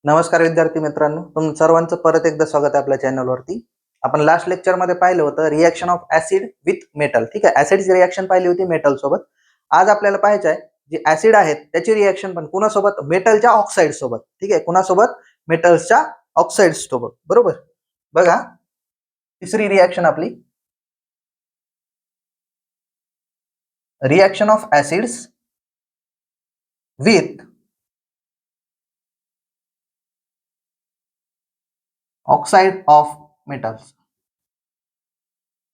नमस्कार विद्यार्थी मित्रांनो, तुम सर्वांचं परत एकदा स्वागत आहे आपल्या चॅनलवरती. आपण लास्ट लेक्चरमध्ये पाहिलं होतं reaction of acid with metal. ठीक आहे, ऍसिडची रिएक्शन पाहिली होती मेटल सोबत. आज आपल्याला पाहायचं आहे जे ऍसिड आहेत त्याची रिएक्शन पण कुणासोबत, मेटलच्या ऑक्साईड सोबत. ठीक आहे, कुणासोबत, मेटल्सच्या ऑक्साईड सोबत. बरोबर. बघा, तिसरी रिएक्शन आपली, reaction of acids with oxide of metals.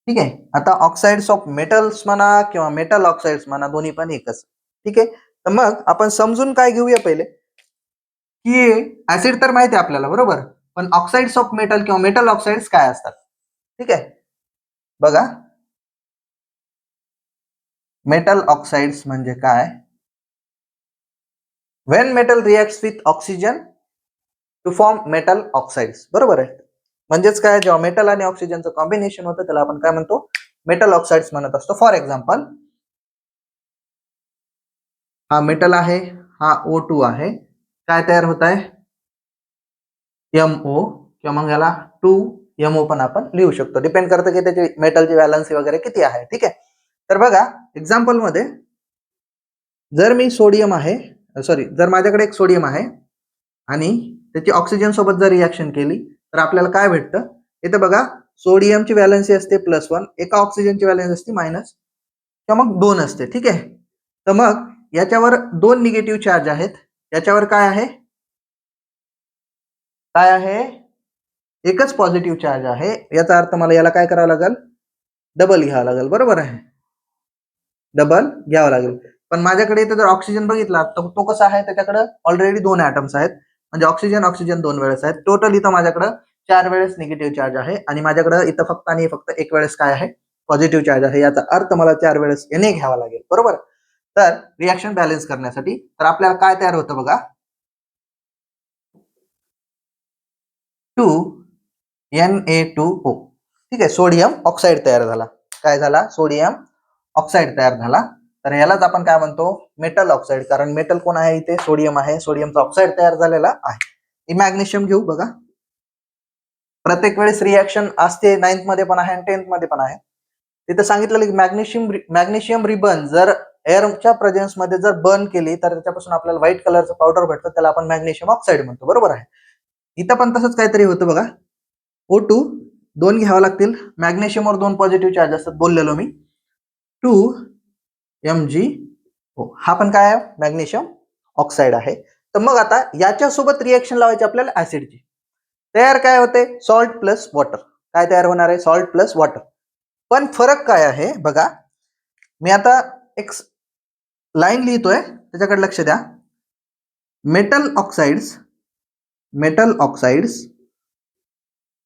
ठीक आहे, आता ऑक्साइड्स ऑफ मेटल्स म्हणा किंवा मेटल ऑक्साइड्स म्हणा, दोन्ही पण एकच. ठीक आहे, तर मग आपण समजून काय घेऊया पहिले, की ऍसिड तर माहिती आहे आपल्याला, बरोबर, पण ऑक्साइड्स ऑफ मेटल किंवा मेटल ऑक्साइड्स काय असतात. ठीक आहे, बघा, मेटल ऑक्साइड्स म्हणजे काय, when metal reacts with oxygen two form metal oxides. बरोबर आहे, म्हणजेच काय, जेव्हा मेटल आणि ऑक्सिजनचं कॉम्बिनेशन होतं त्याला आपण काय म्हणतो, मेटल ऑक्साइड्स म्हणत असतो. फॉर एक्झाम्पल, हा मेटल आहे, हा O2 आहे, काय तयार होत आहे, MO, किंवा मग याला 2MO पण आपण लिहू शकतो. डिपेंड करतं की त्याची मेटलची व्हॅलन्सी वगैरे किती आहे. ठीक आहे, तर बघा एक्झाम्पल मध्ये, जर मी सोडियम आहे, सॉरी, जर माझ्याकडे एक सोडियम आहे आणि त्याची ऑक्सिजन सोबत जर रिएक्शन केली तर आपल्याला काय भेटतं, इथे बघा, सोडियमची व्हॅलन्सी असते +1, एका ऑक्सिजनची व्हॅलन्सी असते मायनस किंवा मग 2 असते. ठीक आहे, तर मग याच्यावर 2 निगेटिव्ह चार्ज आहेत, याच्यावर काय आहे, काय आहे, एकच पॉझिटिव्ह चार्ज आहे. याचा अर्थ मला याला काय करावं लागेल, डबल घ्यावं लागेल. बरोबर आहे, डबल घ्यावं लागेल. पण माझ्याकडे इथे जर ऑक्सिजन बघितला तर तो कसा आहे, त्याच्याकडे ऑलरेडी 2 ॲटम्स आहेत, म्हणजे ऑक्सिजन ऑक्सिजन 2 वेळेस आहेत. टोटल इथं माझ्याकडे 4 वेळेस निगेटिव्ह चार्ज आहे आणि माझ्याकडे इथं फक्त आणि फक्त एक वेळेस काय आहे, पॉझिटिव्ह चार्ज आहे. याचा अर्थ मला 4 वेळेस Na घ्यावा लागेल. बरोबर. तर रिएक्शन बॅलन्स करण्यासाठी तर आपल्याला काय तयार होतं बघा, 2Na2O. ठीक आहे, सोडियम ऑक्साईड तयार झाला. काय झाला, सोडियम ऑक्साईड तयार झाला. तर यालाच आपण काय म्हणतो, मेटल ऑक्साईड. कारण मेटल कोण आहे, इथे सोडियम आहे, सोडियमचा ऑक्साईड तयार झालेला आहे. मॅग्नेशियम घेऊ. बघा, प्रत्येक वेळेस रिएक्शन असते, 9th मध्ये पण आहे आणि 10th मध्ये पण आहे. तिथे सांगितलेलं की मॅग्नेशियम रिबन जर एअरच्या प्रेझेन्स मध्ये जर बर्न केली तर त्याच्यापासून आपल्याला व्हाईट कलरचं पावडर भेटतं, त्याला आपण मॅग्नेशियम ऑक्साईड म्हणतो. बरोबर आहे, इथं पण तसंच काहीतरी होतं बघा. O2 2 घ्यावं लागतील, मॅग्नेशियमवर 2 पॉझिटिव्ह चार्ज असतात, बोललेलो मी. 2MgO, हा पण काय आहे, मॅग्नेशियम ऑक्साईड आहे. तर मग आता याच्यासोबत रिएक्शन लावायची आपल्याला ऍसिडची. तयार काय होते, सॉल्ट प्लस वॉटर. काय तयार होणार आहे, सॉल्ट प्लस वॉटर. पण फरक काय आहे बघा, मी आता एक लाईन लिहितोय, त्याच्याकडे लक्ष द्या. Metal oxides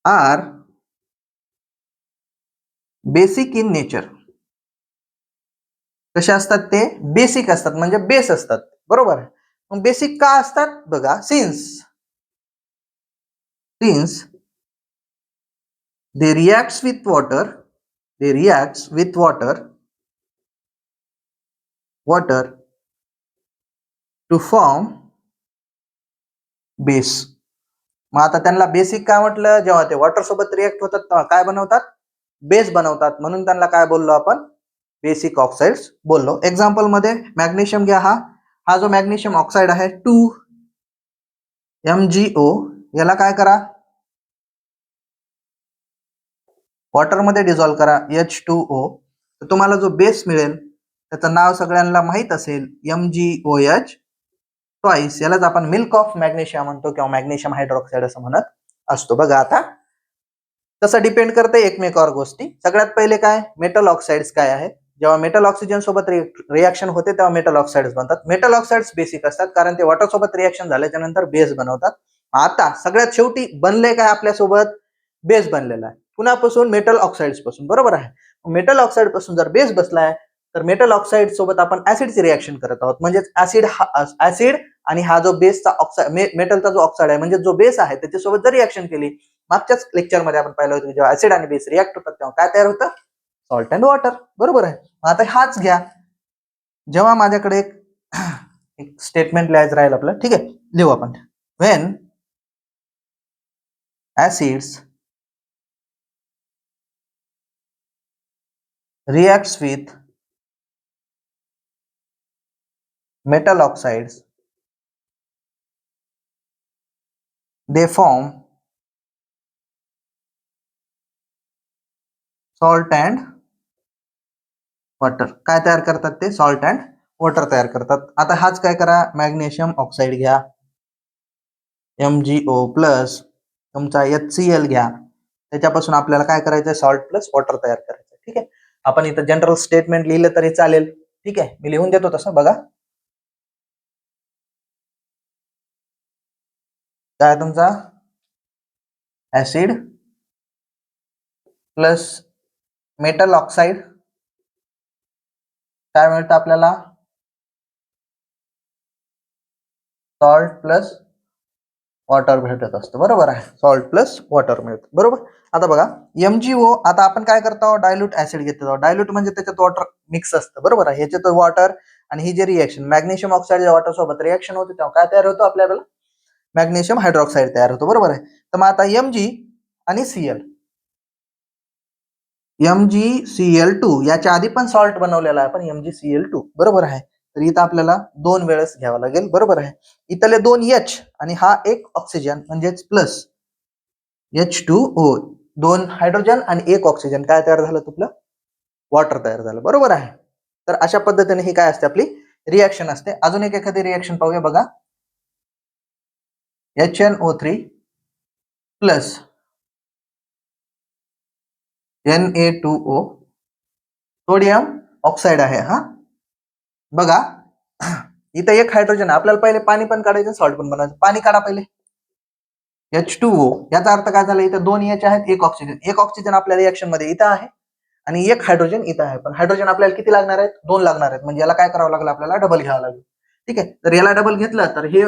are basic in nature. कसे असतात ते, बेसिक असतात, म्हणजे बेस असतात. बरोबर आहे, मग बेसिक का असतात बघा, since they reacts with water to form base. मग आता त्यांना बेसिक काय म्हटलं, जेव्हा ते वॉटर सोबत रिएक्ट होतात तेव्हा काय बनवतात, बेस बनवतात, म्हणून त्यांना काय बोललो आपण, बेसिक ऑक्साइड्स बोललो. एक्झाम्पल मध्ये मॅग्नेशियम घ्या, हा जो मॅग्नेशियम ऑक्साइड आहे 2MgO, याला काय करा, वॉटर मध्ये डिझॉल्व्ह करा, H2O, तर तुम्हाला जो बेस मिळेल त्याचं नाव सगळ्यांना माहित असेल, MgOH ट्वाइस. यालाच आपण मिल्क ऑफ मॅग्नेशियम म्हणतो किंवा मॅग्नेशियम हायड्रॉक्साईड असं म्हणत असतो. बघा, आता कसं डिपेंड करते एकमेकावर गोष्टी. सगळ्यात पहिले काय, मेटल ऑक्साइड्स काय आहे, जेव्हा मेटल ऑक्सिजन सोबत रिएक्शन होते तेव्हा मेटल ऑक्साइड्स बनतात. मेटल ऑक्साइड्स बेसिक असतात कारण ते वॉटर सोबत रिएक्शन झाल्याच्या नंतर बेस बनवतात. आता सगळ्यात शेवटी बनले काय आपल्यासोबत, बेस बनलेला आहे. कुणापासून, मेटल ऑक्साइड्स पासून. बरोबर आहे, मेटल ऑक्साइड पासून जर बेस बसलाय तर मेटल ऑक्साइड सोबत आपण ऍसिडची रिएक्शन करत आहोत. म्हणजे ऍसिड आणि हा जो बेसचा ऑक्साइड, मेटलचा जो ऑक्साइड आहे म्हणजे जो बेस आहे त्याच्यासोबत जर रिएक्शन केली, मागच्याच लेक्चर मध्ये आपण पाहिलं होतं, जेव्हा ऍसिड आणि बेस रिएक्ट होतात तेव्हा काय तयार होतं, सॉल्ट अँड वॉटर. बरोबर आहे, आता हाच घ्या, जेव्हा माझ्याकडे एक स्टेटमेंट लिहायचं राहील आपलं. ठीक आहे, लिहू आपण. When acids reacts with metal oxides, they form salt and water. काय तयार करतात ते? सॉल्ट अँड वॉटर तयार करतात. आता हाच काय करा, मॅग्नेशियम ऑक्साईड घ्या, MgO प्लस तुमचा HCl घ्या, त्याच्यापासून आपल्याला काय करायचं? सॉल्ट प्लस वॉटर तयार करायचं. ठीक आहे, आपण इथं जनरल स्टेटमेंट लिहिलं तरी चालेल. ठीक आहे, मी लिहून देतो तसं. बघा काय तुमचा ऍसिड प्लस मेटल ऑक्साईड काय मिळतं आपल्याला? सॉल्ट प्लस वॉटर भेटत असतं. बरोबर आहे, सॉल्ट प्लस वॉटर मिळतं. बरोबर. आता बघा MgO, आता आपण काय करतो? डायल्यूट ऍसिड घेतो. डायल्यूट म्हणजे त्याच्यात वॉटर मिक्स असतं. बरोबर आहे, ह्याच्यात वॉटर आणि ही जे रिएक्शन मॅग्नेशियम ऑक्साईड वॉटर सोबत रिएक्शन होते तेव्हा काय तयार होतो आपल्याला? मॅग्नेशियम हायड्रॉक्साईड तयार होतो. बरोबर आहे. तर मग आता Mg आणि Cl, MgCl2 याच्या आधी पण सॉल्ट बनवलेला आहे आपण MgCl2. बरोबर आहे. तर इथं आपल्याला 2 वेळेस घ्यावं लागेल. बरोबर आहे. इथले 2 H आणि हा एक ऑक्सिजन म्हणजेच प्लस H2O, 2 हायड्रोजन आणि 1 ऑक्सिजन, काय तयार झालं? तुपलं वॉटर तयार झालं. बरोबर आहे. तर अशा पद्धतीने ही काय असते? आपली रिएक्शन असते. अजून एक एखादी रिएक्शन पाहूया. बघा HNO3 plus Na2O, sodium oxide आहे हा. बघा इथं एक हायड्रोजन, आपल्याला पहिले पाणी पण काढायचं, सॉल्ट पण बनवायचं. पाणी काढा पहिले. H2O, याचा अर्थ काय झाला? इथं 2 H आहेत, 1 ऑक्सिजन. 1 ऑक्सिजन आपल्या रिएक्शन मध्ये इथं आहे आणि 1 हायड्रोजन इथं आहे. पण हायड्रोजन आपल्याला किती लागणार आहेत? 2 लागणार आहेत. म्हणजे याला काय करावं लागलं? आपल्याला डबल घ्यावं लागेल. ठीक आहे, तर याला डबल घेतलं तर हे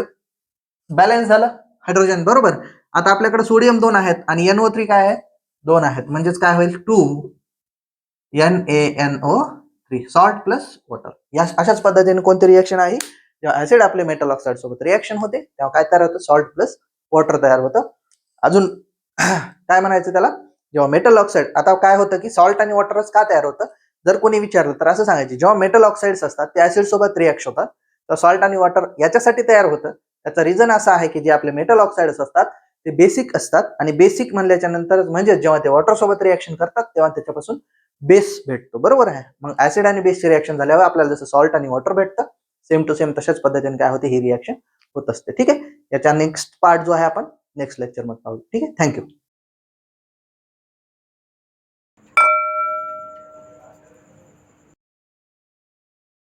बॅलन्स झालं हायड्रोजन. बरोबर. आता आपल्याकडे सोडियम 2 आहेत आणि NO3 काय आहे? 2 आहेत. म्हणजेच काय होईल? 2 NaNO3, सॉल्ट प्लस वॉटर. या अशाच पद्धतीने कोणती रिएक्शन आहे? जेव्हा ऍसिड आपले मेटल ऑक्साईड सोबत रिएक्शन होते तेव्हा काय तयार होतं? सॉल्ट प्लस वॉटर तयार होतं. अजून काय म्हणायचं त्याला? जेव्हा मेटल ऑक्साईड, आता काय होतं की सॉल्ट आणि वॉटरच का तयार होतं? जर कोणी विचारलं तर असं सांगायचे, जेव्हा मेटल ऑक्साईड्स असतात ते ऍसिड सोबत रिएक्ट होतात, तर सॉल्ट आणि वॉटर याच्यासाठी तयार होतं. त्याचं रिझन असं आहे की जे आपले मेटल ऑक्साईड्स असतात ते बेसिक असतात आणि बेसिक म्हणल्याच्या नंतर म्हणजे जेव्हा ते वॉटर सोबत रिएक्शन करतात तेव्हा त्याच्यापासून बेस भेटतो. बरोबर आहे. मग ऍसिड आणि बेसची रिएक्शन झाल्यावर आपल्याला जसं सॉल्ट आणि वॉटर भेटतं, सेम टू सेम तशाच पद्धतीने काय होते? ही रिएक्शन होत असते. ठीक आहे, याचा नेक्स्ट पार्ट जो आहे आपण नेक्स्ट लेक्चर मध्ये पाहू. ठीक आहे, थँक्यू.